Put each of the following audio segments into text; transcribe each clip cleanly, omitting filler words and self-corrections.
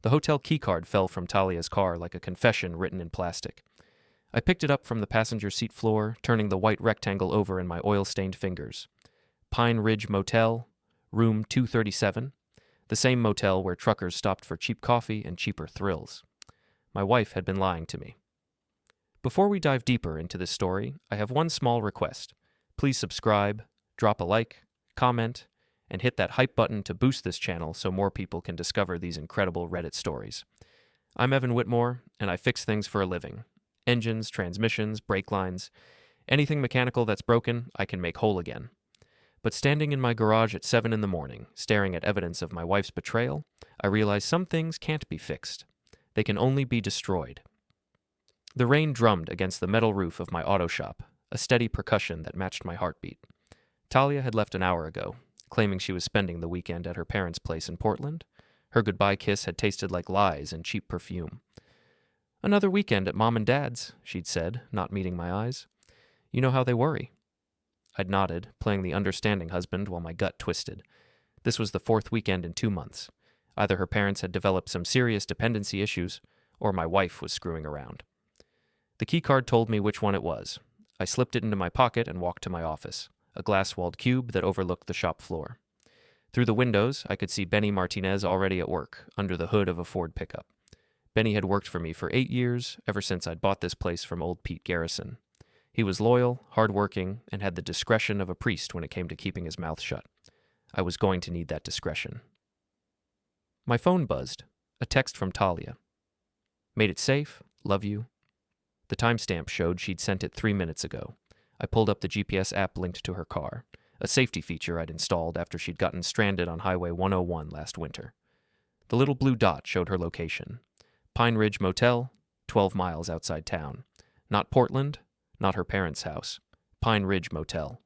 The hotel keycard fell from Talia's car like a confession written in plastic. I picked it up from the passenger seat floor, turning the white rectangle over in my oil-stained fingers. Ridge Motel, room 237, the same motel where truckers stopped for cheap coffee and cheaper thrills. My wife had been lying to me. Before we dive deeper into this story, I have one small request. Please subscribe, drop a like, comment, and hit that hype button to boost this channel so more people can discover these incredible Reddit stories. I'm Evan Whitmore, and I fix things for a living. Engines, transmissions, brake lines, anything mechanical that's broken, I can make whole again. But standing in my garage at 7 in the morning, staring at evidence of my wife's betrayal, I realize some things can't be fixed. They can only be destroyed. The rain drummed against the metal roof of my auto shop, a steady percussion that matched my heartbeat. Talia had left an hour ago, claiming she was spending the weekend at her parents' place in Portland. Her goodbye kiss had tasted like lies and cheap perfume. "Another weekend at Mom and Dad's," she'd said, not meeting my eyes. "You know how they worry." I'd nodded, playing the understanding husband while my gut twisted. This was the 4th weekend in 2 months. Either her parents had developed some serious dependency issues, or my wife was screwing around. The keycard told me which one it was. I slipped it into my pocket and walked to my office, a glass-walled cube that overlooked the shop floor. Through the windows, I could see Benny Martinez already at work, under the hood of a Ford pickup. Benny had worked for me for 8 years, ever since I'd bought this place from old Pete Garrison. He was loyal, hard-working, and had the discretion of a priest when it came to keeping his mouth shut. I was going to need that discretion. My phone buzzed. A text from Talia. "Made it safe. Love you." The timestamp showed she'd sent it 3 minutes ago. I pulled up the GPS app linked to her car, a safety feature I'd installed after she'd gotten stranded on Highway 101 last winter. The little blue dot showed her location. Ridge Motel, 12 miles outside town. Not Portland, not her parents' house. Ridge Motel.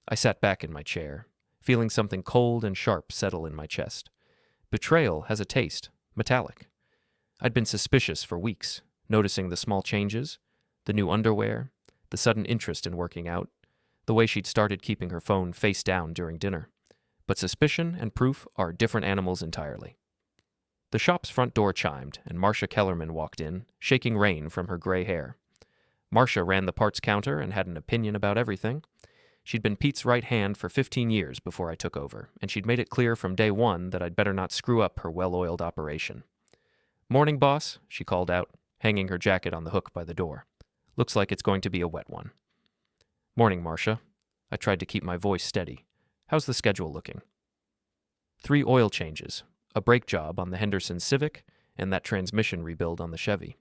I sat back in my chair, feeling something cold and sharp settle in my chest. Betrayal has a taste, metallic. I'd been suspicious for weeks, noticing the small changes, the new underwear, the sudden interest in working out, the way she'd started keeping her phone face down during dinner. But suspicion and proof are different animals entirely. The shop's front door chimed, and Marcia Kellerman walked in, shaking rain from her gray hair. Marcia ran the parts counter and had an opinion about everything. She'd been Pete's right hand for 15 years before I took over, and she'd made it clear from day one that I'd better not screw up her well-oiled operation. "Morning, boss," she called out, hanging her jacket on the hook by the door. "Looks like it's going to be a wet one." "Morning, Marcia." I tried to keep my voice steady. "How's the schedule looking?" 3 oil changes, a brake job on the Henderson Civic, and that transmission rebuild on the Chevy.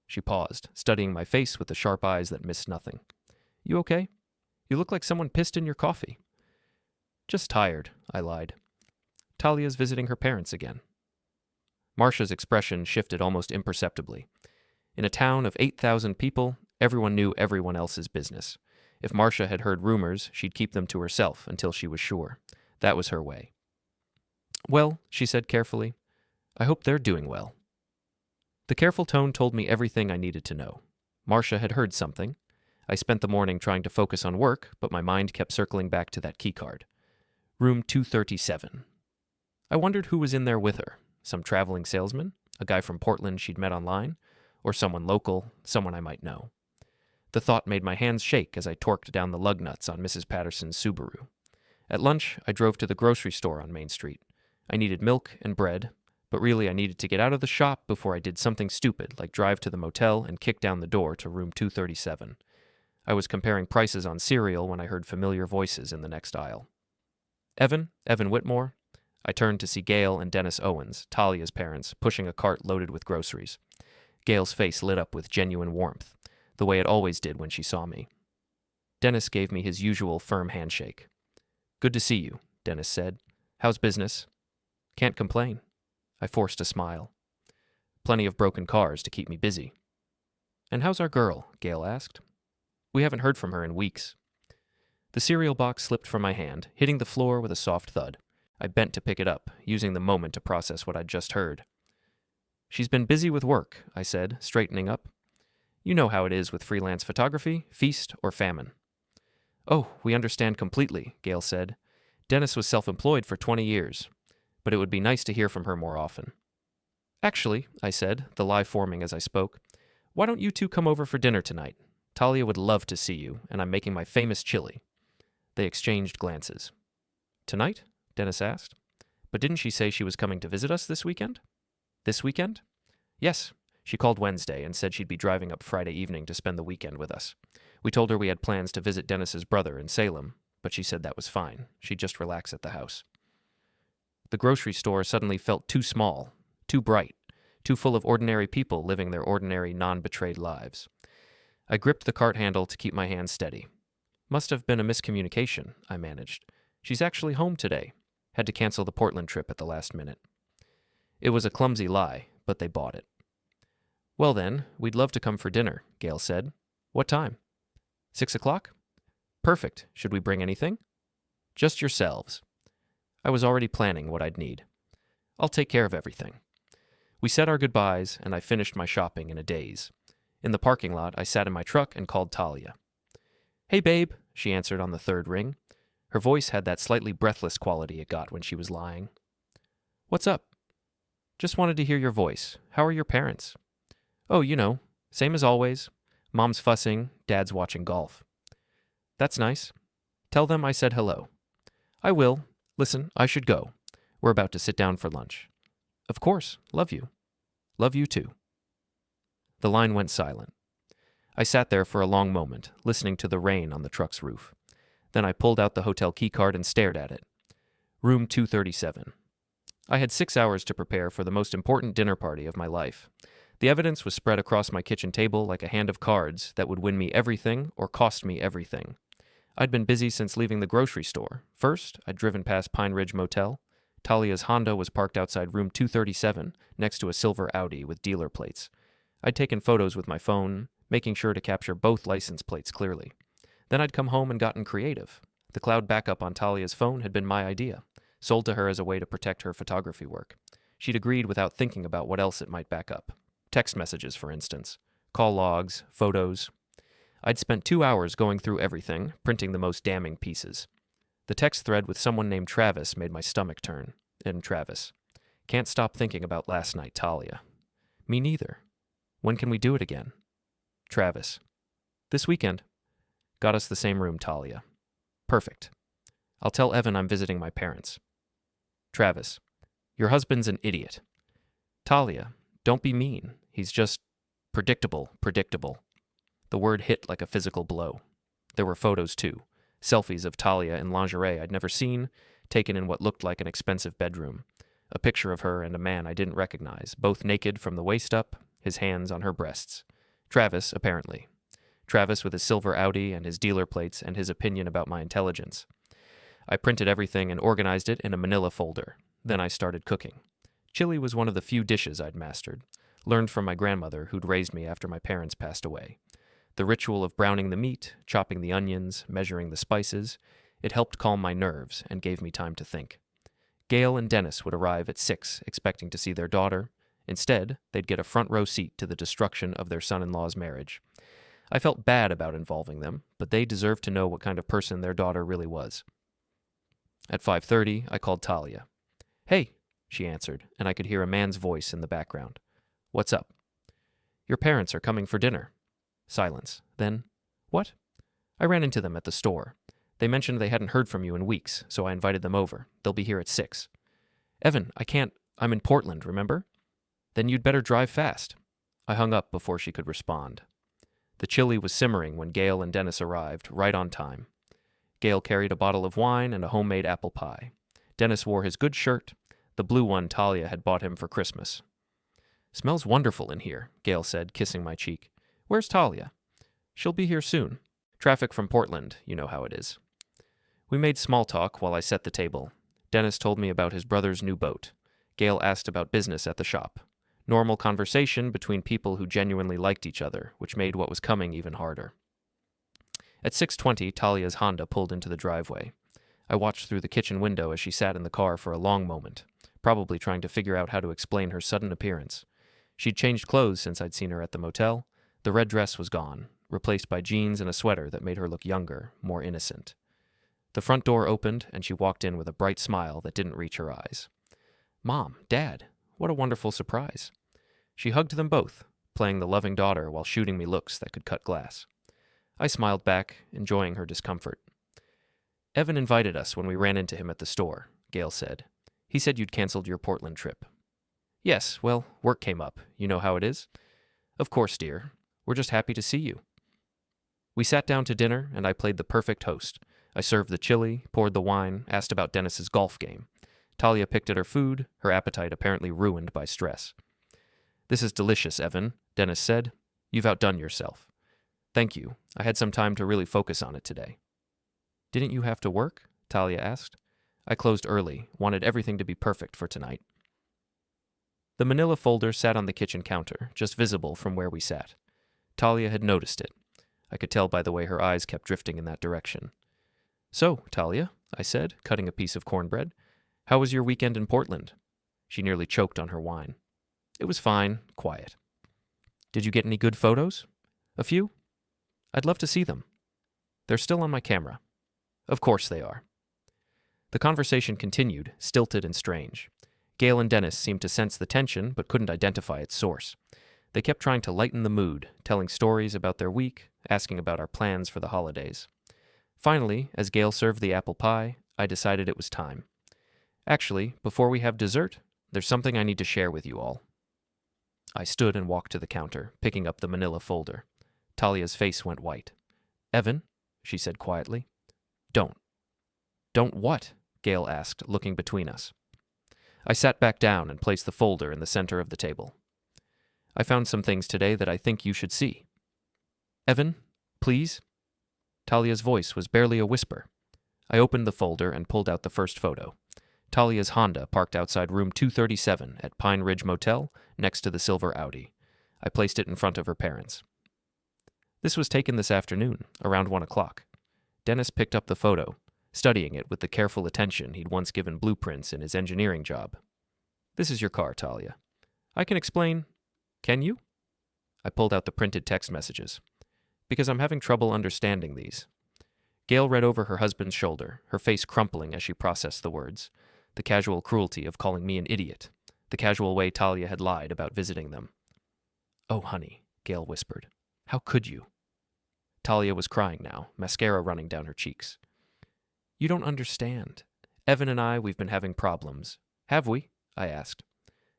She paused, studying my face with the sharp eyes that missed nothing. "You okay? You look like someone pissed in your coffee." "Just tired," I lied. "Talia's visiting her parents again." Marcia's expression shifted almost imperceptibly. In a town of 8,000 people, everyone knew everyone else's business. If Marcia had heard rumors, she'd keep them to herself until she was sure. That was her way. "Well," she said carefully, "I hope they're doing well." The careful tone told me everything I needed to know. Marcia had heard something. I spent the morning trying to focus on work, but my mind kept circling back to that keycard. Room 237. I wondered who was in there with her. Some traveling salesman? A guy from Portland she'd met online? Or someone local, someone I might know? The thought made my hands shake as I torqued down the lug nuts on Mrs. Patterson's Subaru. At lunch, I drove to the grocery store on Main Street. I needed milk and bread, but really I needed to get out of the shop before I did something stupid like drive to the motel and kick down the door to room 237. I was comparing prices on cereal when I heard familiar voices in the next aisle. Evan Whitmore." I turned to see Gail and Dennis Owens, Talia's parents, pushing a cart loaded with groceries. Gail's face lit up with genuine warmth, the way it always did when she saw me. Dennis gave me his usual firm handshake. "Good to see you," Dennis said. "How's business?" "Can't complain." I forced a smile. "Plenty of broken cars to keep me busy." "And how's our girl?" Gail asked. "We haven't heard from her in weeks." The cereal box slipped from my hand, hitting the floor with a soft thud. I bent to pick it up, using the moment to process what I'd just heard. "She's been busy with work," I said, straightening up. "You know how it is with freelance photography, feast or famine." "Oh, we understand completely," Gail said. "Dennis was self-employed for 20 years, but it would be nice to hear from her more often." Actually, I said, the lie forming as I spoke, why don't you two come over for dinner tonight? Talia would love to see you, and I'm making my famous chili. They exchanged glances. Tonight? Dennis asked. But didn't she say she was coming to visit us this weekend? This weekend? Yes. She called Wednesday and said she'd be driving up Friday evening to spend the weekend with us. We told her we had plans to visit Dennis's brother in Salem, but she said that was fine. She'd just relax at the house. The grocery store suddenly felt too small, too bright, too full of ordinary people living their ordinary, non-betrayed lives. I gripped the cart handle to keep my hand steady. Must have been a miscommunication, I managed. She's actually home today. Had to cancel the Portland trip at the last minute. It was a clumsy lie, but they bought it. Well then, we'd love to come for dinner, Gail said. What time? 6 o'clock? Perfect. Should we bring anything? Just yourselves. I was already planning what I'd need. I'll take care of everything. We said our goodbyes, and I finished my shopping in a daze. In the parking lot, I sat in my truck and called Talia. Hey, babe, she answered on the third ring. Her voice had that slightly breathless quality it got when she was lying. What's up? Just wanted to hear your voice. How are your parents? Oh, you know, same as always. Mom's fussing, Dad's watching golf. That's nice. Tell them I said hello. I will. Listen, I should go. We're about to sit down for lunch. Of course. Love you. Love you too. The line went silent. I sat there for a long moment, listening to the rain on the truck's roof. Then I pulled out the hotel keycard and stared at it. Room 237. I had 6 hours to prepare for the most important dinner party of my life. The evidence was spread across my kitchen table like a hand of cards that would win me everything or cost me everything. I'd been busy since leaving the grocery store. First, I'd driven past Ridge Motel. Talia's Honda was parked outside room 237, next to a silver Audi with dealer plates. I'd taken photos with my phone, making sure to capture both license plates clearly. Then I'd come home and gotten creative. The cloud backup on Talia's phone had been my idea, sold to her as a way to protect her photography work. She'd agreed without thinking about what else it might back up. Text messages, for instance. Call logs, photos. I'd spent 2 hours going through everything, printing the most damning pieces. The text thread with someone named Travis made my stomach turn. And Travis. Can't stop thinking about last night, Talia. Me neither. When can we do it again? Travis. This weekend. Got us the same room, Talia. Perfect. I'll tell Evan I'm visiting my parents. Travis. Your husband's an idiot. Talia. Don't be mean. He's just predictable. The word hit like a physical blow. There were photos, too. Selfies of Talia in lingerie I'd never seen, taken in what looked like an expensive bedroom. A picture of her and a man I didn't recognize, both naked from the waist up, his hands on her breasts. Travis, apparently. Travis with his silver Audi and his dealer plates and his opinion about my intelligence. I printed everything and organized it in a manila folder. Then I started cooking. Chili was one of the few dishes I'd mastered, learned from my grandmother who'd raised me after my parents passed away. The ritual of browning the meat, chopping the onions, measuring the spices, it helped calm my nerves and gave me time to think. Gail and Dennis would arrive at 6, expecting to see their daughter. Instead, they'd get a front row seat to the destruction of their son-in-law's marriage. I felt bad about involving them, but they deserved to know what kind of person their daughter really was. At 5:30, I called Talia. Hey, she answered, and I could hear a man's voice in the background. What's up? Your parents are coming for dinner. Silence. Then, what? I ran into them at the store. They mentioned they hadn't heard from you in weeks, so I invited them over. They'll be here at 6. Evan, I can't. I'm in Portland, remember? Then you'd better drive fast. I hung up before she could respond. The chili was simmering when Gail and Dennis arrived, right on time. Gail carried a bottle of wine and a homemade apple pie. Dennis wore his good shirt, the blue one Talia had bought him for Christmas. Smells wonderful in here, Gail said, kissing my cheek. Where's Talia? She'll be here soon. Traffic from Portland, you know how it is. We made small talk while I set the table. Dennis told me about his brother's new boat. Gail asked about business at the shop. Normal conversation between people who genuinely liked each other, which made what was coming even harder. At 6:20, Talia's Honda pulled into the driveway. I watched through the kitchen window as she sat in the car for a long moment, probably trying to figure out how to explain her sudden appearance. She'd changed clothes since I'd seen her at the motel. The red dress was gone, replaced by jeans and a sweater that made her look younger, more innocent. The front door opened, and she walked in with a bright smile that didn't reach her eyes. Mom, Dad, What a wonderful surprise. She hugged them both, playing the loving daughter while shooting me looks that could cut glass. I smiled back, enjoying her discomfort. Evan invited us when we ran into him at the store, Gail said. He said you'd canceled your Portland trip. Yes, well, work came up. You know how it is. Of course, dear. We're just happy to see you. We sat down to dinner, and I played the perfect host. I served the chili, poured the wine, asked about Dennis's golf game. Talia picked at her food, her appetite apparently ruined by stress. This is delicious, Evan, Dennis said. You've outdone yourself. Thank you. I had some time to really focus on it today. Didn't you have to work? Talia asked. I closed early, wanted everything to be perfect for tonight. The manila folder sat on the kitchen counter, just visible from where we sat. Talia had noticed it. I could tell by the way her eyes kept drifting in that direction. So, Talia, I said, cutting a piece of cornbread, how was your weekend in Portland? She nearly choked on her wine. It was fine, quiet. Did you get any good photos? A few? I'd love to see them. They're still on my camera. Of course they are. The conversation continued, stilted and strange. Gail and Dennis seemed to sense the tension, but couldn't identify its source. They kept trying to lighten the mood, telling stories about their week, asking about our plans for the holidays. Finally, as Gail served the apple pie, I decided it was time. Actually, before we have dessert, there's something I need to share with you all. I stood and walked to the counter, picking up the manila folder. Talia's face went white. Evan, she said quietly. Don't. Don't what? Gail asked, looking between us. I sat back down and placed the folder in the center of the table. I found some things today that I think you should see. Evan, please? Talia's voice was barely a whisper. I opened the folder and pulled out the first photo. Talia's Honda parked outside room 237 at Ridge Motel next to the silver Audi. I placed it in front of her parents. This was taken this afternoon, around 1 o'clock. Dennis picked up the photo, studying it with the careful attention he'd once given blueprints in his engineering job. This is your car, Talia. I can explain. Can you? I pulled out the printed text messages. Because I'm having trouble understanding these. Gail read over her husband's shoulder, her face crumpling as she processed the words. The casual cruelty of calling me an idiot. The casual way Talia had lied about visiting them. Oh, honey, Gail whispered. How could you? Talia was crying now, mascara running down her cheeks. You don't understand. Evan and I, we've been having problems. Have we? I asked.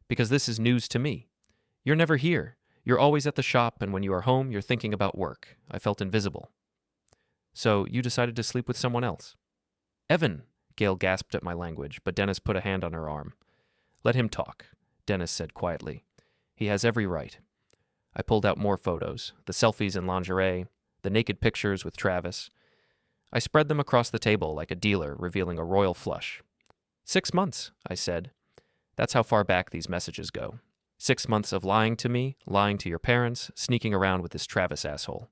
Because this is news to me. You're never here. You're always at the shop, and when you are home, you're thinking about work. I felt invisible. So you decided to sleep with someone else? Evan, Gail gasped at my language, but Dennis put a hand on her arm. Let him talk, Dennis said quietly. He has every right. I pulled out more photos, the selfies in lingerie, the naked pictures with Travis. I spread them across the table like a dealer revealing a royal flush. 6 months, I said. That's how far back these messages go. 6 months of lying to me, lying to your parents, sneaking around with this Travis asshole.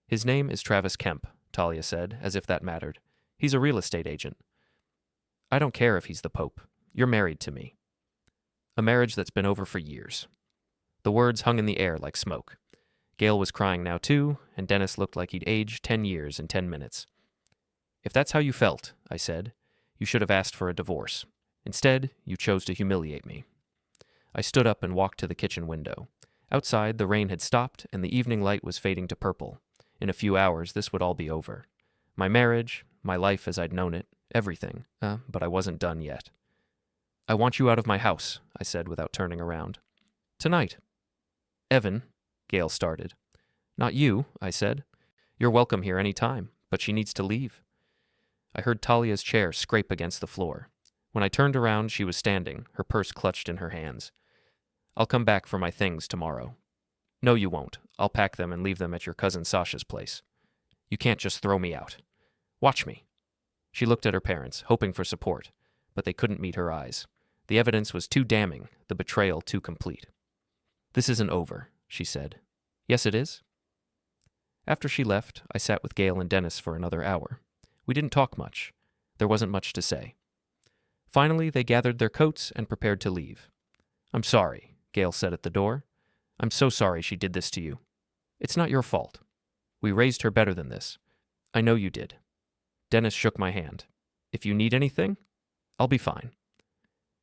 His name is Travis Kemp, Talia said, as if that mattered. He's a real estate agent. I don't care if he's the Pope. You're married to me. A marriage that's been over for years. The words hung in the air like smoke. Gail was crying now too, and Dennis looked like he'd aged 10 years in 10 minutes. If that's how you felt, I said, you should have asked for a divorce. Instead, you chose to humiliate me. I stood up and walked to the kitchen window. Outside, the rain had stopped, and the evening light was fading to purple. In a few hours, this would all be over. My marriage, my life as I'd known it, everything. But I wasn't done yet. I want you out of my house, I said without turning around. Tonight. Evan, Gail started. Not you, I said. You're welcome here any time, but she needs to leave. I heard Talia's chair scrape against the floor. When I turned around, she was standing, her purse clutched in her hands. I'll come back for my things tomorrow. No, you won't. I'll pack them and leave them at your cousin Sasha's place. You can't just throw me out. Watch me. She looked at her parents, hoping for support, but they couldn't meet her eyes. The evidence was too damning, the betrayal too complete. This isn't over, she said. Yes, it is. After she left, I sat with Gail and Dennis for another hour. We didn't talk much. There wasn't much to say. Finally, they gathered their coats and prepared to leave. I'm sorry, Gail said at the door. I'm so sorry she did this to you. It's not your fault. We raised her better than this. I know you did. Dennis shook my hand. If you need anything, I'll be fine.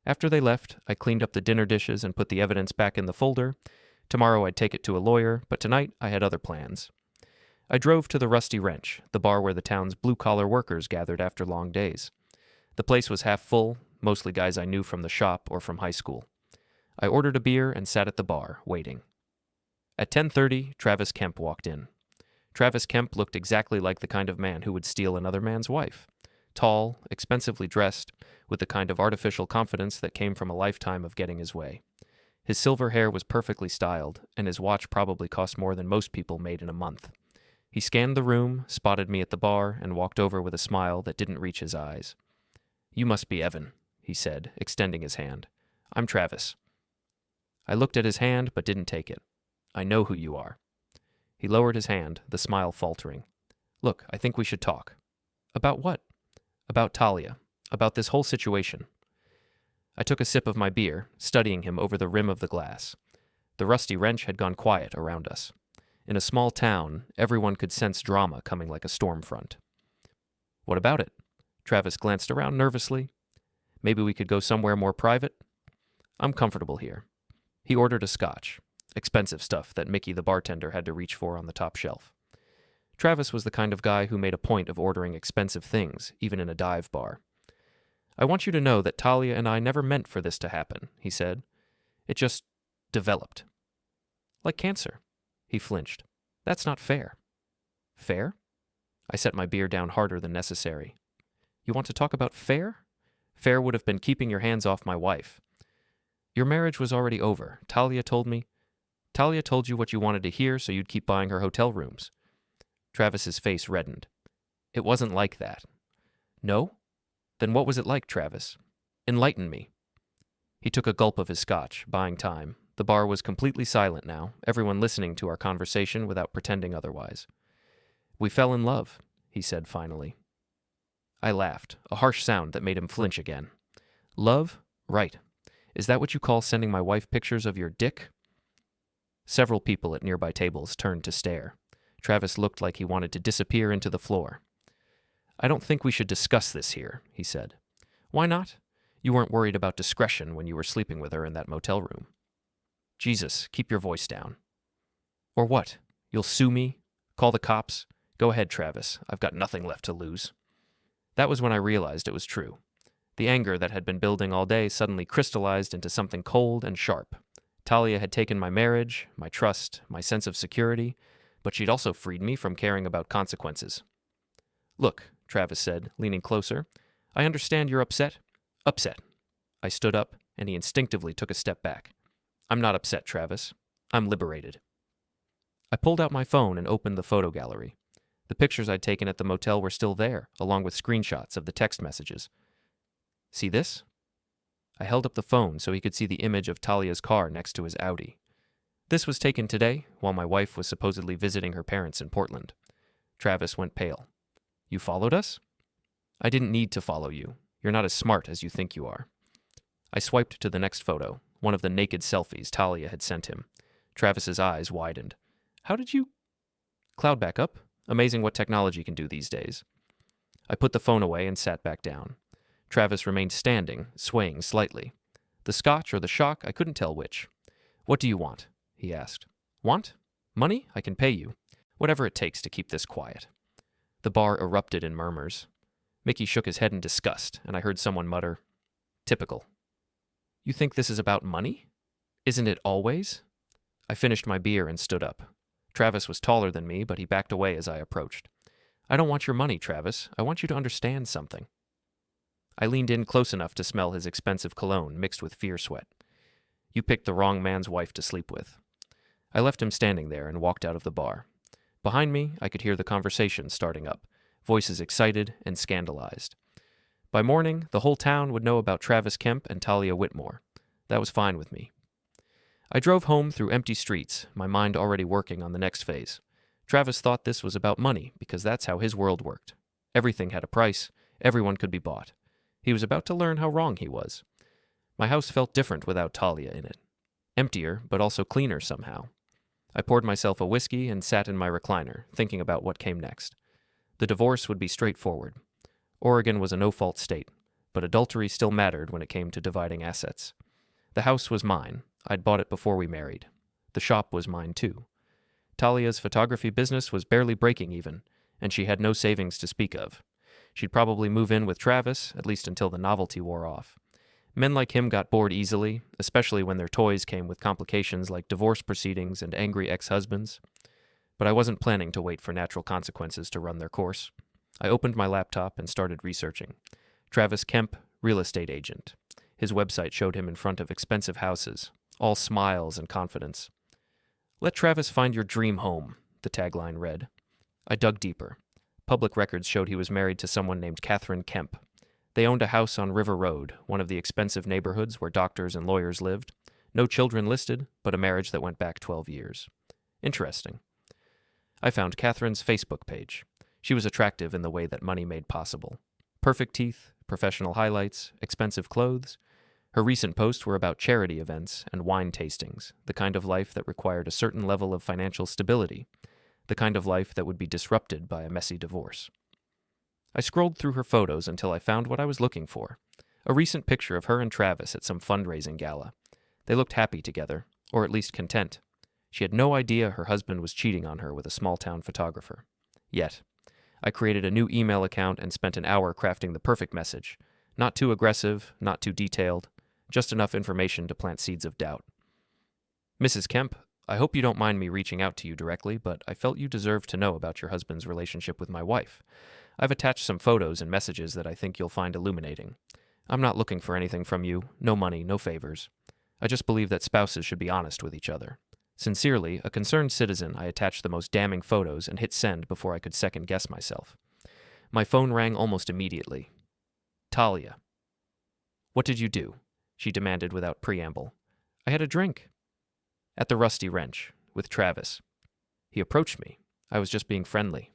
After they left, I cleaned up the dinner dishes and put the evidence back in the folder. Tomorrow I'd take it to a lawyer, but tonight I had other plans. I drove to the Rusty Wrench, the bar where the town's blue-collar workers gathered after long days. The place was half full, mostly guys I knew from the shop or from high school. I ordered a beer and sat at the bar, waiting. At 10:30, Travis Kemp walked in. Travis Kemp looked exactly like the kind of man who would steal another man's wife. Tall, expensively dressed, with the kind of artificial confidence that came from a lifetime of getting his way. His silver hair was perfectly styled, and his watch probably cost more than most people made in a month. He scanned the room, spotted me at the bar, and walked over with a smile that didn't reach his eyes. "You must be Evan," he said, extending his hand. "I'm Travis." I looked at his hand, but didn't take it. "I know who you are." He lowered his hand, the smile faltering. "Look, I think we should talk." "About what?" "About Talia. About this whole situation." I took a sip of my beer, studying him over the rim of the glass. The Rusty Wrench had gone quiet around us. In a small town, everyone could sense drama coming like a storm front. "What about it?" Travis glanced around nervously. "Maybe we could go somewhere more private?" "I'm comfortable here." He ordered a scotch, expensive stuff that Mickey the bartender had to reach for on the top shelf. Travis was the kind of guy who made a point of ordering expensive things, even in a dive bar. "I want you to know that Talia and I never meant for this to happen," he said. "It just developed." "Like cancer." He flinched. "That's not fair." "Fair?" I set my beer down harder than necessary. "You want to talk about fair? Fair would have been keeping your hands off my wife. Your marriage was already over. Talia told me. Talia told you what you wanted to hear, so you'd keep buying her hotel rooms." Travis's face reddened. "It wasn't like that." "No? Then what was it like, Travis? Enlighten me." He took a gulp of his scotch, buying time. The bar was completely silent now, everyone listening to our conversation without pretending otherwise. "We fell in love," he said finally. I laughed, a harsh sound that made him flinch again. "Love? Right. Is that what you call sending my wife pictures of your dick?" Several people at nearby tables turned to stare. Travis looked like he wanted to disappear into the floor. "I don't think we should discuss this here," he said. "Why not? You weren't worried about discretion when you were sleeping with her in that motel room." "Jesus, keep your voice down." "Or what? You'll sue me? Call the cops? Go ahead, Travis. I've got nothing left to lose." That was when I realized it was true. The anger that had been building all day suddenly crystallized into something cold and sharp. Talia had taken my marriage, my trust, my sense of security, but she'd also freed me from caring about consequences. "Look," Travis said, leaning closer, "I understand you're upset." "Upset." I stood up, and he instinctively took a step back. "I'm not upset, Travis. I'm liberated." I pulled out my phone and opened the photo gallery. The pictures I'd taken at the motel were still there, along with screenshots of the text messages. "See this?" I held up the phone so he could see the image of Talia's car next to his Audi. "This was taken today, while my wife was supposedly visiting her parents in Portland." Travis went pale. "You followed us?" "I didn't need to follow you. You're not as smart as you think you are." I swiped to the next photo, one of the naked selfies Talia had sent him. Travis's eyes widened. "How did you—" "Cloud backup. Amazing what technology can do these days." I put the phone away and sat back down. Travis remained standing, swaying slightly. The scotch or the shock, I couldn't tell which. "What do you want?" he asked. "Want? Money? I can pay you. Whatever it takes to keep this quiet." The bar erupted in murmurs. Mickey shook his head in disgust, and I heard someone mutter, "Typical." "You think this is about money? Isn't it always?" I finished my beer and stood up. Travis was taller than me, but he backed away as I approached. "I don't want your money, Travis. I want you to understand something." I leaned in close enough to smell his expensive cologne mixed with fear sweat. "You picked the wrong man's wife to sleep with." I left him standing there and walked out of the bar. Behind me, I could hear the conversation starting up, voices excited and scandalized. By morning, the whole town would know about Travis Kemp and Talia Whitmore. That was fine with me. I drove home through empty streets, my mind already working on the next phase. Travis thought this was about money because that's how his world worked. Everything had a price, everyone could be bought. He was about to learn how wrong he was. My house felt different without Talia in it. Emptier, but also cleaner somehow. I poured myself a whiskey and sat in my recliner, thinking about what came next. The divorce would be straightforward. Oregon was a no-fault state. but adultery still mattered when it came to dividing assets. The house was mine. I'd bought it before we married. The shop was mine too. Talia's photography business was barely breaking even, and she had no savings to speak of. She'd probably move in with Travis, at least until the novelty wore off. Men like him got bored easily, especially when their toys came with complications like divorce proceedings and angry ex-husbands. But I wasn't planning to wait for natural consequences to run their course. I opened my laptop and started researching. Travis Kemp, real estate agent. His website showed him in front of expensive houses, all smiles and confidence. "Let Travis find your dream home," the tagline read. I dug deeper. Public records showed he was married to someone named Catherine Kemp. They owned a house on River Road, one of the expensive neighborhoods where doctors and lawyers lived. No children listed, but a marriage that went back 12 years. Interesting. I found Catherine's Facebook page. She was attractive in the way that money made possible. Perfect teeth, professional highlights, expensive clothes. Her recent posts were about charity events and wine tastings, the kind of life that required a certain level of financial stability, the kind of life that would be disrupted by a messy divorce. I scrolled through her photos until I found what I was looking for, a recent picture of her and Travis at some fundraising gala. They looked happy together, or at least content. She had no idea her husband was cheating on her with a small-town photographer. Yet, I created a new email account and spent an hour crafting the perfect message. Not too aggressive, not too detailed, just enough information to plant seeds of doubt. "Mrs. Kemp, I hope you don't mind me reaching out to you directly, but I felt you deserved to know about your husband's relationship with my wife. I've attached some photos and messages that I think you'll find illuminating. I'm not looking for anything from you, no money, no favors. I just believe that spouses should be honest with each other. Sincerely, a concerned citizen." I attached the most damning photos and hit send before I could second-guess myself. My phone rang almost immediately. "Talia." "What did you do?" she demanded without preamble. "I had a drink." "At the Rusty Wrench, with Travis. He approached me. I was just being friendly."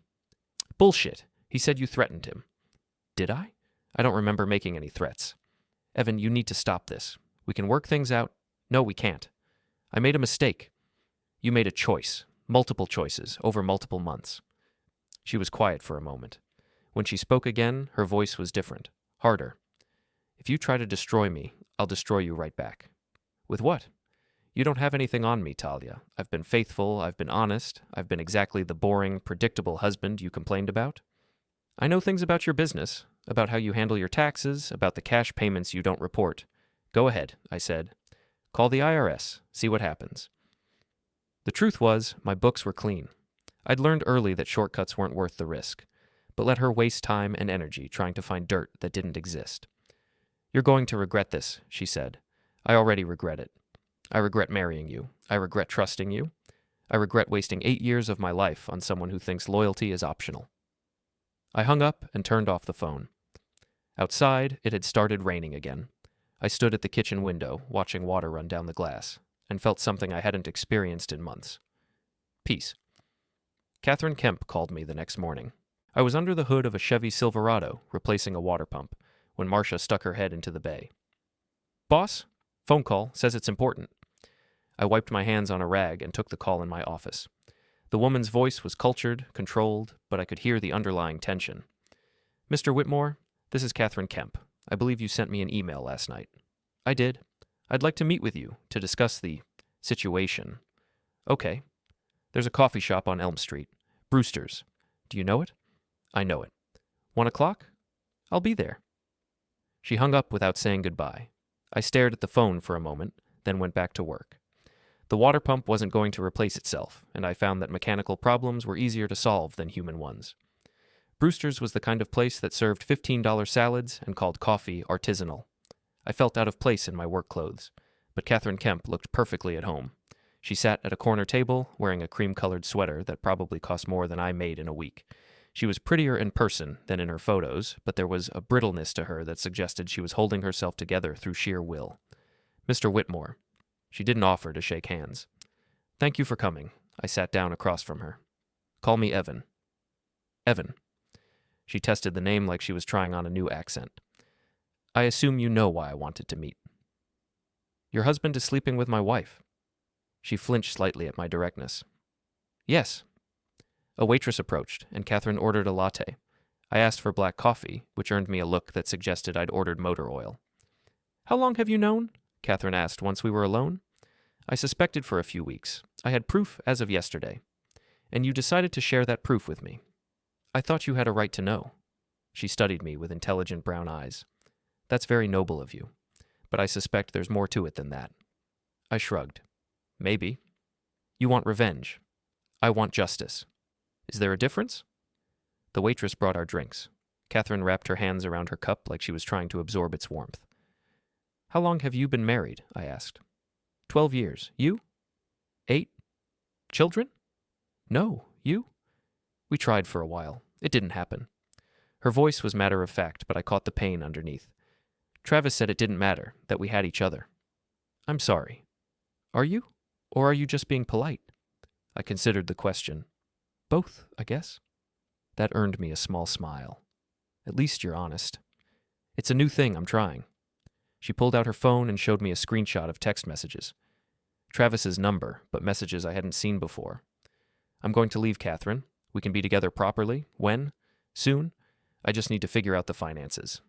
"Bullshit. He said you threatened him." "Did I? I don't remember making any threats." "Evan, you need to stop this. We can work things out." "No, we can't. I made a mistake." "You made a choice, multiple choices, over multiple months." She was quiet for a moment. When she spoke again, her voice was different, harder. "If you try to destroy me, I'll destroy you right back." "With what?" "You don't have anything on me, Talia. I've been faithful, I've been honest, I've been exactly the boring, predictable husband you complained about. I know things about your business, about how you handle your taxes, about the cash payments you don't report. Go ahead," I said. "Call the IRS, see what happens." The truth was, my books were clean. I'd learned early that shortcuts weren't worth the risk, but let her waste time and energy trying to find dirt that didn't exist. "You're going to regret this," she said. "I already regret it. I regret marrying you. I regret trusting you. I regret wasting 8 years of my life on someone who thinks loyalty is optional." I hung up and turned off the phone. Outside, it had started raining again. I stood at the kitchen window, watching water run down the glass, and felt something I hadn't experienced in months. Peace. Catherine Kemp called me the next morning. I was under the hood of a Chevy Silverado, replacing a water pump, when Marcia stuck her head into the bay. "Boss? Phone call, says it's important." I wiped my hands on a rag and took the call in my office. The woman's voice was cultured, controlled, but I could hear the underlying tension. "Mr. Whitmore, this is Catherine Kemp. I believe you sent me an email last night." "I did. I'd like to meet with you to discuss the situation." "Okay. There's a coffee shop on Elm Street. Brewster's. Do you know it?" "I know it." 1 o'clock? I'll be there." She hung up without saying goodbye. I stared at the phone for a moment, then went back to work. The water pump wasn't going to replace itself, and I found that mechanical problems were easier to solve than human ones. Brewster's was the kind of place that served $15 salads and called coffee artisanal. I felt out of place in my work clothes, but Catherine Kemp looked perfectly at home. She sat at a corner table, wearing a cream-colored sweater that probably cost more than I made in a week. She was prettier in person than in her photos, but there was a brittleness to her that suggested she was holding herself together through sheer will. "Mr. Whitmore." She didn't offer to shake hands. "Thank you for coming." I sat down across from her. "Call me Evan." "Evan." She tested the name like she was trying on a new accent. "I assume you know why I wanted to meet." "Your husband is sleeping with my wife." She flinched slightly at my directness. "Yes." A waitress approached, and Catherine ordered a latte. I asked for black coffee, which earned me a look that suggested I'd ordered motor oil. How long have you known? Catherine asked once we were alone. I suspected for a few weeks. I had proof as of yesterday. And you decided to share that proof with me. I thought you had a right to know. She studied me with intelligent brown eyes. That's very noble of you, but I suspect there's more to it than that. I shrugged. Maybe. You want revenge. I want justice. Is there a difference? The waitress brought our drinks. Catherine wrapped her hands around her cup like she was trying to absorb its warmth. How long have you been married? I asked. 12 years. You? 8? Children? No. You? We tried for a while. It didn't happen. Her voice was matter of fact, but I caught the pain underneath. Travis said it didn't matter, that we had each other. I'm sorry. Are you? Or are you just being polite? I considered the question. Both, I guess. That earned me a small smile. At least you're honest. It's a new thing I'm trying. She pulled out her phone and showed me a screenshot of text messages. Travis's number, but messages I hadn't seen before. I'm going to leave, Catherine. We can be together properly. When? Soon. I just need to figure out the finances.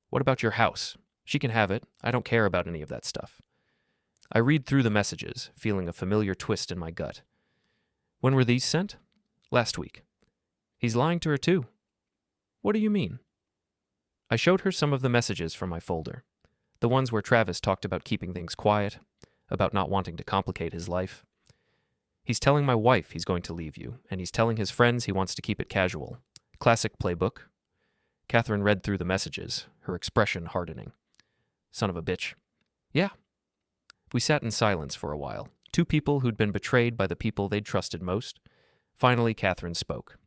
What about your house? She can have it. I don't care about any of that stuff. I read through the messages, feeling a familiar twist in my gut. When were these sent? Last week. He's lying to her too. What do you mean? I showed her some of the messages from my folder. The ones where Travis talked about keeping things quiet, about not wanting to complicate his life. He's telling my wife he's going to leave you, and he's telling his friends he wants to keep it casual. Classic playbook. Catherine read through the messages, her expression hardening. Son of a bitch. Yeah. We sat in silence for a while, two people who'd been betrayed by the people they'd trusted most. Finally, Catherine spoke.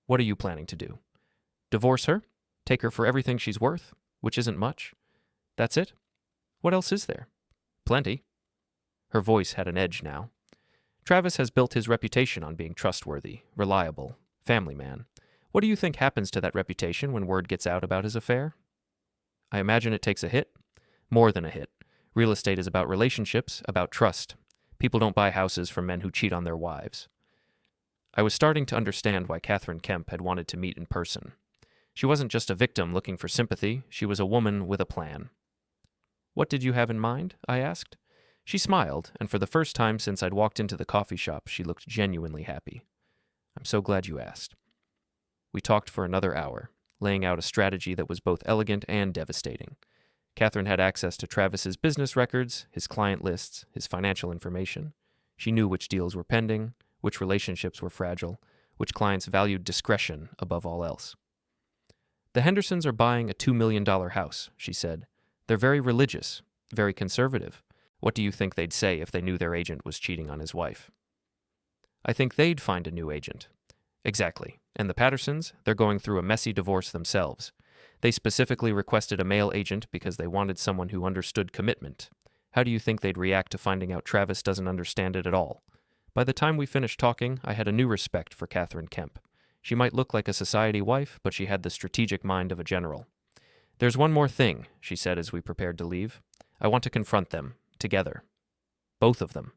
What are you planning to do? Divorce her? Take her for everything she's worth, which isn't much? That's it? What else is there? Plenty. Her voice had an edge now. Travis has built his reputation on being trustworthy, reliable, family man. What do you think happens to that reputation when word gets out about his affair? I imagine it takes a hit. More than a hit. Real estate is about relationships, about trust. People don't buy houses from men who cheat on their wives. I was starting to understand why Catherine Kemp had wanted to meet in person. She wasn't just a victim looking for sympathy, she was a woman with a plan. What did you have in mind? I asked. She smiled, and for the first time since I'd walked into the coffee shop, she looked genuinely happy. I'm so glad you asked. We talked for another hour, laying out a strategy that was both elegant and devastating. Catherine had access to Travis's business records, his client lists, his financial information. She knew which deals were pending, which relationships were fragile, which clients valued discretion above all else. The Hendersons are buying a $2 million house, she said. They're very religious, very conservative. What do you think they'd say if they knew their agent was cheating on his wife? I think they'd find a new agent. Exactly. And the Pattersons, they're going through a messy divorce themselves. They specifically requested a male agent because they wanted someone who understood commitment. How do you think they'd react to finding out Travis doesn't understand it at all? By the time we finished talking, I had a new respect for Catherine Kemp. She might look like a society wife, but she had the strategic mind of a general. There's one more thing, she said as we prepared to leave. I want to confront them. Together. Both of them.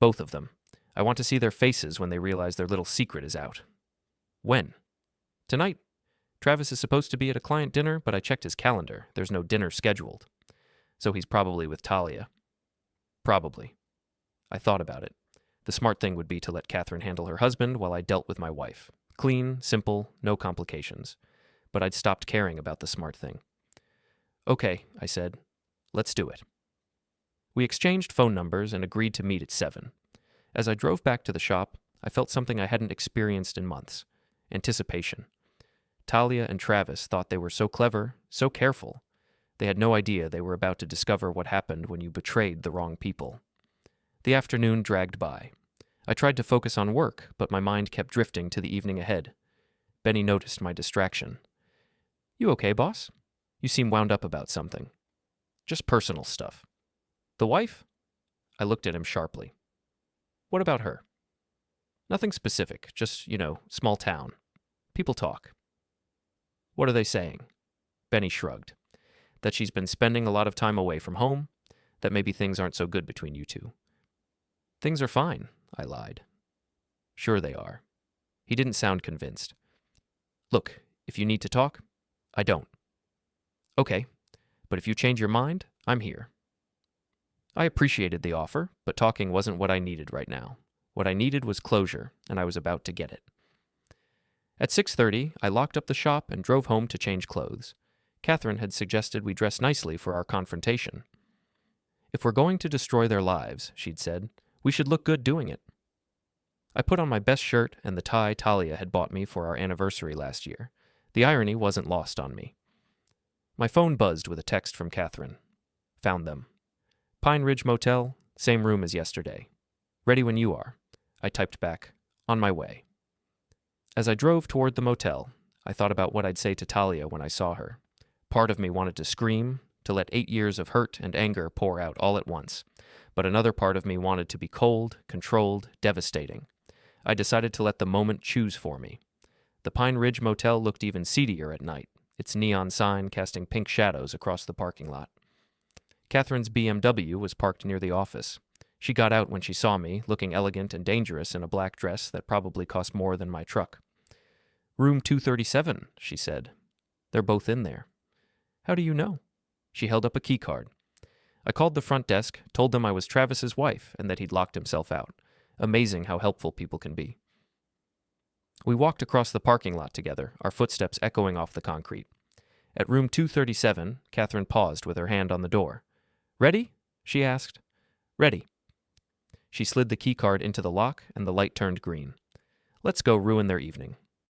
Both of them. I want to see their faces when they realize their little secret is out. When? Tonight. Travis is supposed to be at a client dinner, but I checked his calendar. There's no dinner scheduled. So he's probably with Talia. Probably. I thought about it. The smart thing would be to let Catherine handle her husband while I dealt with my wife. Clean, simple, no complications. But I'd stopped caring about the smart thing. Okay, I said. Let's do it. We exchanged phone numbers and agreed to meet at 7. As I drove back to the shop, I felt something I hadn't experienced in months. Anticipation. Talia and Travis thought they were so clever, so careful. They had no idea they were about to discover what happened when you betrayed the wrong people. The afternoon dragged by. I tried to focus on work, but my mind kept drifting to the evening ahead. Benny noticed my distraction. You okay, boss? You seem wound up about something. Just personal stuff. The wife? I looked at him sharply. What about her? Nothing specific, just, small town. People talk. What are they saying? Benny shrugged. That she's been spending a lot of time away from home, that maybe things aren't so good between you two. Things are fine, I lied. Sure they are. He didn't sound convinced. Look, If you need to talk, I don't. Okay, but if you change your mind, I'm here. I appreciated the offer, but talking wasn't what I needed right now. What I needed was closure, and I was about to get it. At 6:30, I locked up the shop and drove home to change clothes. Catherine had suggested we dress nicely for our confrontation. If we're going to destroy their lives, she'd said, we should look good doing it. I put on my best shirt and the tie Talia had bought me for our anniversary last year. The irony wasn't lost on me. My phone buzzed with a text from Catherine. Found them. Ridge Motel, same room as yesterday. Ready when you are. I typed back, on my way. As I drove toward the motel, I thought about what I'd say to Talia when I saw her. Part of me wanted to scream, to let 8 years of hurt and anger pour out all at once. But another part of me wanted to be cold, controlled, devastating. I decided to let the moment choose for me. The Pine Ridge Motel looked even seedier at night, its neon sign casting pink shadows across the parking lot. Catherine's BMW was parked near the office. She got out when she saw me, looking elegant and dangerous in a black dress that probably cost more than my truck. Room 237, she said. They're both in there. How do you know? She held up a keycard. I called the front desk, told them I was Travis's wife and that he'd locked himself out. Amazing how helpful people can be. We walked across the parking lot together, our footsteps echoing off the concrete. At room 237, Catherine paused with her hand on the door. Ready? She asked. Ready. She slid the keycard into the lock and the light turned green. Let's go ruin their evening.